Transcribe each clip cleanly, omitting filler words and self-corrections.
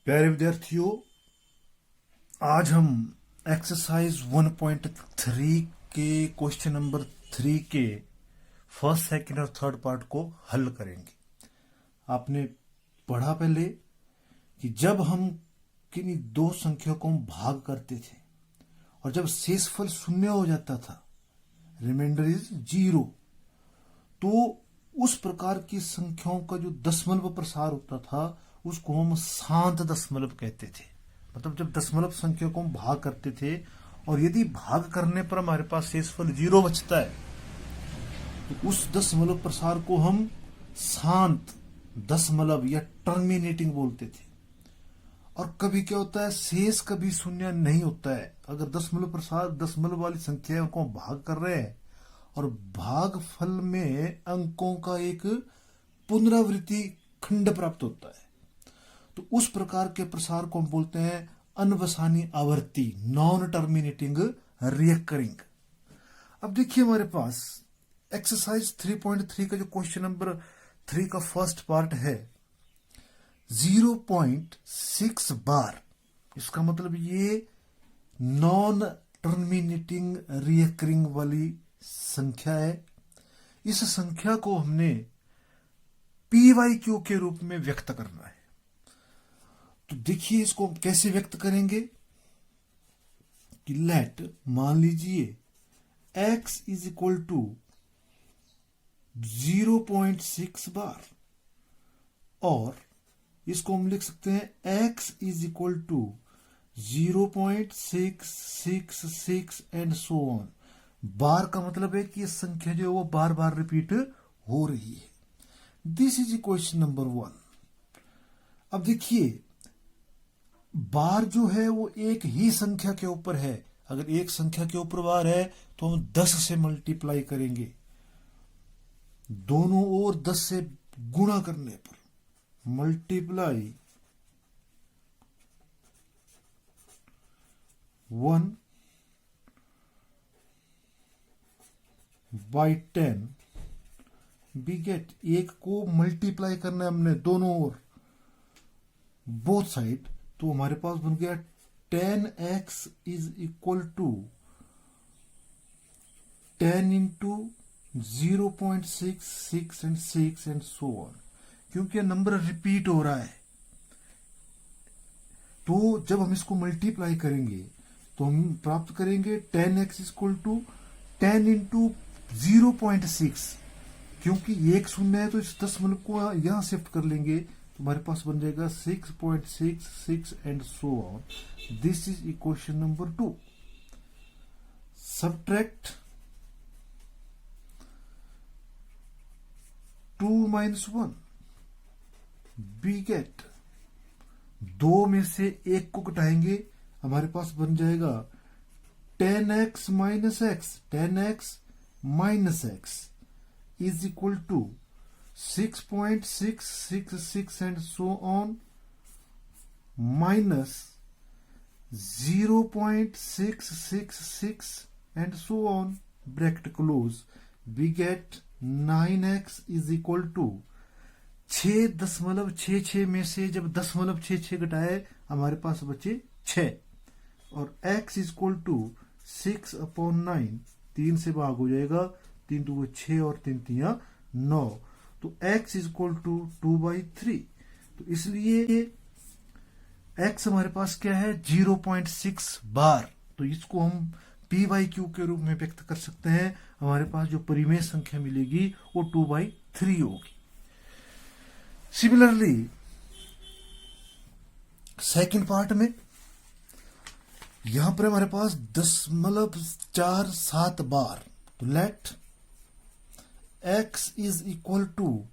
प्यारे विद्यार्थियों, आज हम एक्सरसाइज 1.3 के क्वेश्चन नंबर 3 के फर्स्ट, सेकंड और थर्ड पार्ट को हल करेंगे। आपने पढ़ा पहले कि जब हम किन्हीं दो संख्या को हम भाग करते थे और जब शेषफल शून्य हो जाता था, रिमाइंडर इज 0, तो उस प्रकार की संख्याओं का जो दशमलव प्रसार होता था उसको हम शांत दशमलव कहते थे। मतलब जब दशमलव संख्या को हम भाग करते थे और यदि भाग करने पर हमारे पास शेषफल 0 बचता है तो उस दशमलव प्रसार को हम शांत दशमलव या टर्मिनेटिंग बोलते थे। और कभी क्या होता है, शेष कभी शून्य नहीं होता है। अगर दशमलव प्रसार दशमलव वाली संख्या को हम भाग कर रहे हैं और भागफल में अंकों का एक पुनरावृत्ति खंड प्राप्त होता है, तो उस प्रकार के प्रसार को हम बोलते हैं अनवसानी आवर्ती, नॉन टर्मिनेटिंग रिकरिंग। अब देखिए हमारे पास एक्सरसाइज 3.3 का जो क्वेश्चन नंबर 3 का फर्स्ट पार्ट है 0.6 बार। इसका मतलब ये नॉन टर्मिनेटिंग रिकरिंग वाली संख्या है। इस संख्या को हमने PYQ के रूप में व्यक्त करना है। तो देखिए इसको कैसे व्यक्त करेंगे कि लेट, मान लीजिए x is equal to 0.6 bar, और इसको हम लिख सकते हैं x is equal to 0.666 and so on. Bar का मतलब है कि ये संख्या जो है वो बार बार रिपीट हो रही है। This is question number 1। अब देखिए बार जो है वो एक ही संख्या के ऊपर है। अगर एक संख्या के ऊपर बार है तो हम 10 से मल्टीप्लाई करेंगे, दोनों ओर 10 से गुणा करने पर मल्टीप्लाई 1 बाई 10 वी गेट। एक को मल्टीप्लाई करना है हमने दोनों ओर, बोथ साइड, तो हमारे पास बन गया 10x is equal to 10 into 0.66 and 6 and so on. क्योंकि नंबर रिपीट हो रहा है तो जब हम इसको मल्टीप्लाई करेंगे तो हम प्राप्त करेंगे 10x इक्वल टू 10 इंटू 0.6। क्योंकि एक शून्य है तो इस दशमलव को यहां शिफ्ट कर लेंगे तो हमारे पास बन जाएगा 6.66 and so on. This is equation number 2। Subtract 2 minus 1 we get. 2 में से 1 को घटाएंगे, हमारे पास बन जाएगा 10x minus x, 10x minus x is equal to 6.666 and so on minus 0.666 and so on, bracket close, we get 9x is equal to 6.66 में से जब 0.66 घटाए हमारे पास बचे 6, और x इज इक्वल टू 6/9, 3 से भाग हो जाएगा, 3 2 6 और 3 3 9, तो x इज इक्वल टू 2/3। तो इसलिए x हमारे पास क्या है 0.6 बार। तो इसको हम PYQ के रूप में व्यक्त कर सकते हैं। हमारे पास जो परिमेय संख्या मिलेगी वो 2/3 होगी। सिमिलरली सेकंड पार्ट में यहां पर हमारे पास 0.47 बार। तो let x is equal to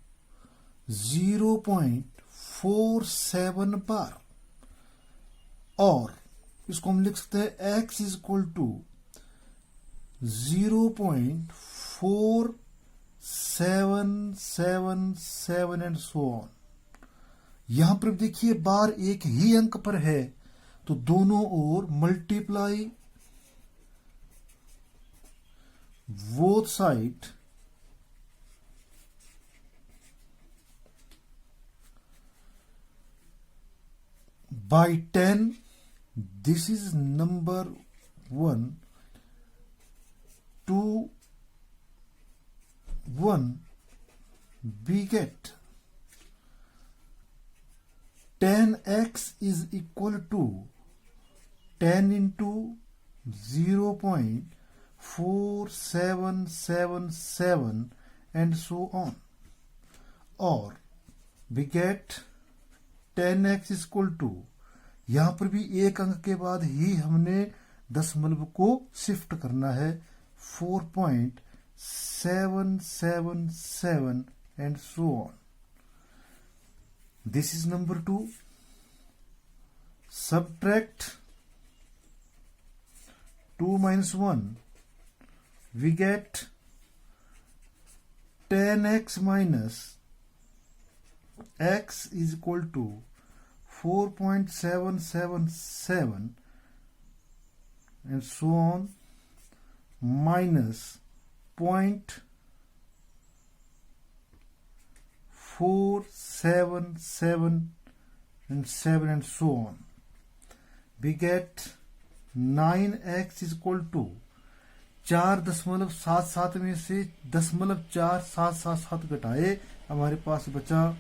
0.47 bar, और इसको हम लिख सकते हैं x is equal to 0.4777 and so on. यहां पर देखिए बार एक ही अंक पर है तो दोनों ओर multiply both side by 10, this is number 1, 2, 1, we get 10x is equal to 10 into 0.4777 and so on, or we get 10x is equal to, यहां पर भी एक अंक के बाद ही हमने दशमलव को शिफ्ट करना है, 4.777 and so on. This is number 2. Subtract 2 minus 1, we get 10x minus x is equal to 4.777 and so on, minus 0.477 and 7 and so on. We get 9x is equal to 4.77 में से 0.4777 घटाए, हमारे पास बचा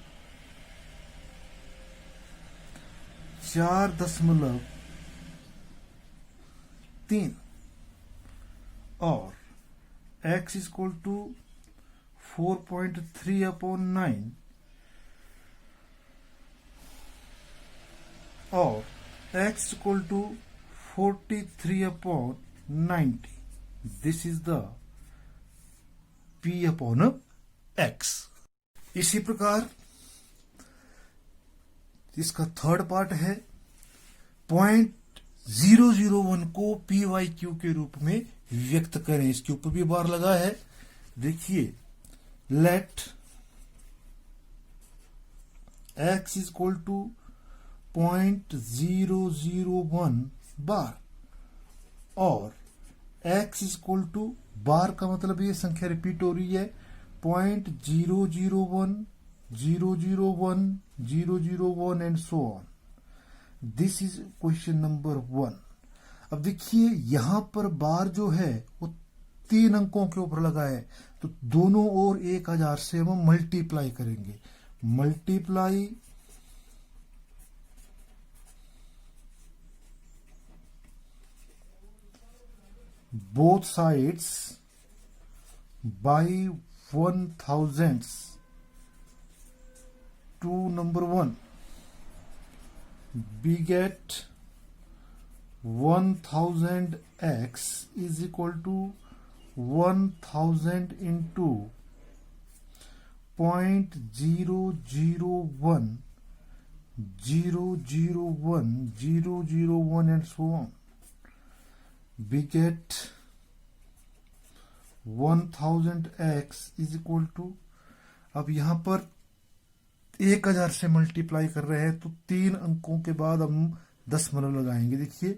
4.3, और x is equal to 4.3/9 और x equal to 43/90. This is the p/x. इसी प्रकार इसका थर्ड पार्ट है, 0.001 को PYQ के रूप में व्यक्त करें. इसके ऊपर भी बार लगा है, देखिए, let x is equal to 0.001 bar, और x is equal to, बार का मतलब ये संख्या रिपीट हो रही है, 0.001 001 001 and so on. This is question number 1. अब देखिए यहां पर बार जो है वो 3 अंकों के ऊपर लगा है, तो दोनों ओर 1000 से हम मल्टीप्लाई करेंगे. Multiply both sides by 1000 to number 1, we get 1000x is equal to 1000 into 0.001 001 001 and so on. We get 1000x is equal to, अब यहां पर 1000 से मल्टीप्लाई कर रहे हैं, तो 3 अंकों के बाद हम दशमलव लगाएंगे. देखिए,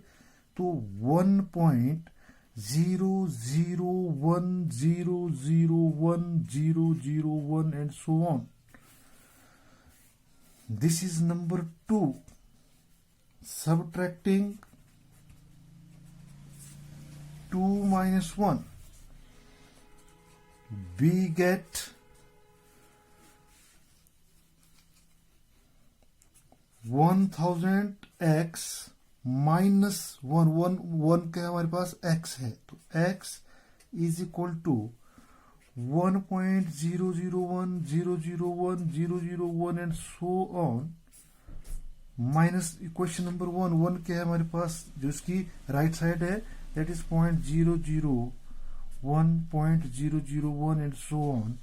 तो 1.001001001 and so on. This is number 2. Subtracting 2 minus 1, we get 1000x minus 1 के हमारे पास x है, तो x is equal to 1.001 001 001 and so on, minus equation number 1 के है हमारे पास, जो इसकी राइट साइड है, that is 0.001 0.001 and so on,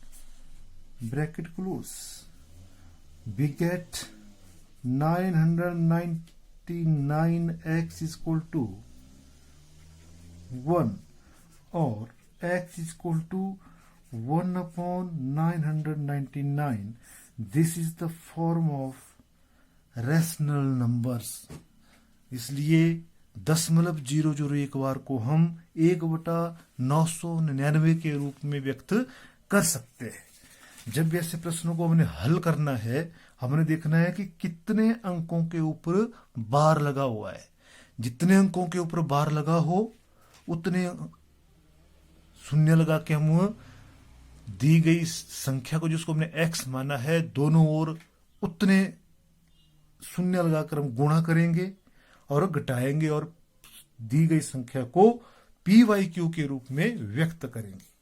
bracket close. We get 999x is equal to 1, और x is equal to 1/999. This is the form of rational numbers. इसलिए 0.001 बार को हम 1/999 के रूप में व्यक्त कर सकते हैं. जब ऐसे प्रश्नों को हमने हल करना है, हमने देखना है कि कितने अंकों के ऊपर बार लगा हुआ है। जितने अंकों के ऊपर बार लगा हो उतने शून्य लगा के हम दी गई संख्या को, जिसको हमने x माना है, दोनों ओर उतने शून्य लगाकर हम गुणा करेंगे और घटाएंगे और दी गई संख्या को पी वाई क्यू के रूप में व्यक्त करेंगे।